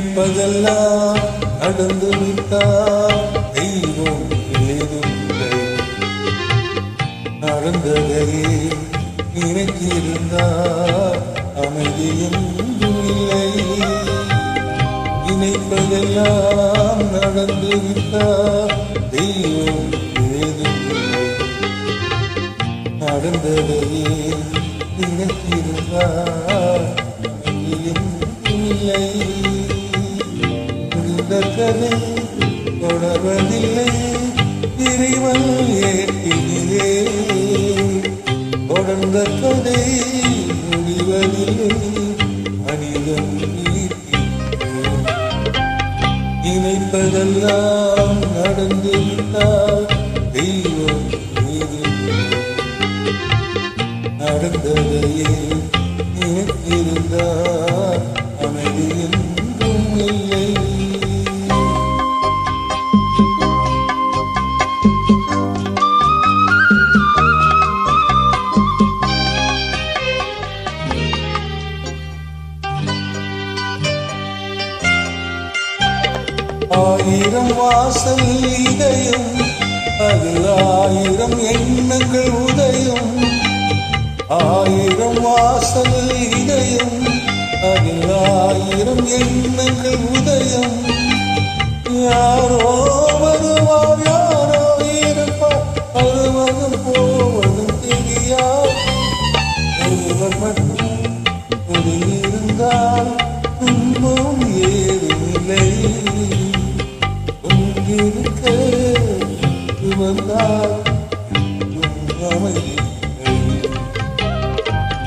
நினைப்பதெல்லாம் நடந்து விட்டால் தெய்வம் ஏதுமில்லை. நடந்ததையே நினைத்திருந்தால் அமைதியும் இல்லை. நினைப்பதெல்லாம் நடந்து விட்டால் தெய்வம் ஏதுமில்லை. நடந்ததையே நினைத்திருந்தால் அமைதியும் இல்லை. முடிந்த கதை தொடர்வதில்லை இறைவன் ஏற்றினிலே. தொடர்ந்த கதை முடிவதில்லை மனிதன் வீட்டிலே. நினைப்பதெல்லாம் நடந்து விட்டால் தெய்வம் ஏதுமில்லை. நடந்ததையே நினைத்திருந்தால் அமைதி என்றும் இல்லை. ஆயிரம் வாசல் இதயம் அதில் ஆயிரம் எண்ணங்கள் உதயம். ஆயிரம் வாசல் இதயம் அதில் ஆயிரம் எண்ணங்கள் உதயம். யாரோ வருவார் யாரோ இருப்பார் அழுவதும் போவதும் தெரியாது. ஒருவர் மட்டும் இருந்தால் துன்பம் ஏதுமில்லை. ஒன்றிருக்க வந்தால் அமைதி.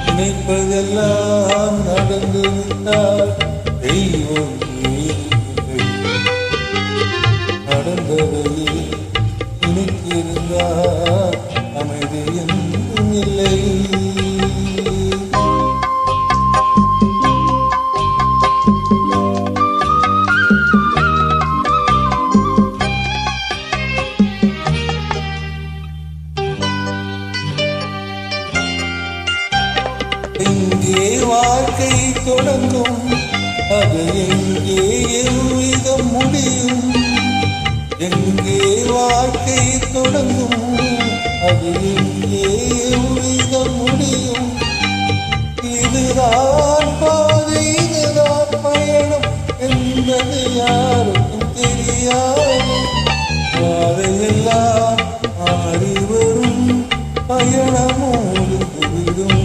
நினைப்பதெல்லாம் நடந்து விட்டால் தெய்வம் ஏதுமில்லை. நடந்ததையே நினைத்திருந்தால் அமைதி என்றும் இல்லை. எங்கே வாழ்க்கை தொடங்கும் அது எங்கே எவ்விதம் முடியும். எங்கே வாழ்க்கை தொடங்கும் அது எங்கே எவ்விதம் முடியும். இதுதான் பாதை இதுதான் பயணம் என்பது யாருக்கும் தெரியாது. பாதையெல்லாம் மாறி வரும் பயணமோடு புரியும்.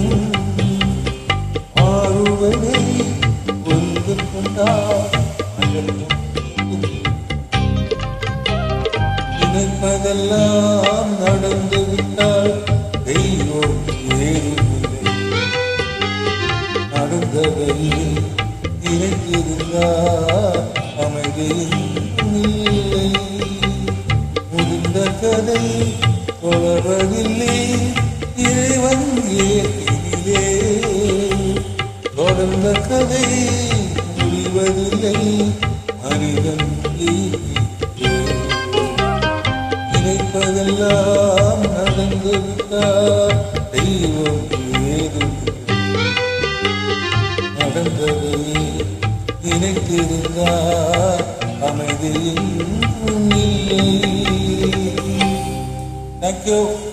நினைப்பதெல்லாம் நடந்து விட்டால் தெய்வம் ஏதுமில்லை. நடந்ததையே நினைத்திருந்தால் அமைதியும் இல்லை. முடிந்த கதை தொடர்வதில்லை இறைவன் ஏற்றினிலே. தொடர்ந்த கதை முடிவதில்லை மனிதன் வீட்டிலே. நினைப்பதெல்லாம் நடந்து விட்டால் தெய்வம் ஏதுமில்லை. நடந்ததையே நினைத்திருந்தால் அமைதியும் இல்லை. Thank you.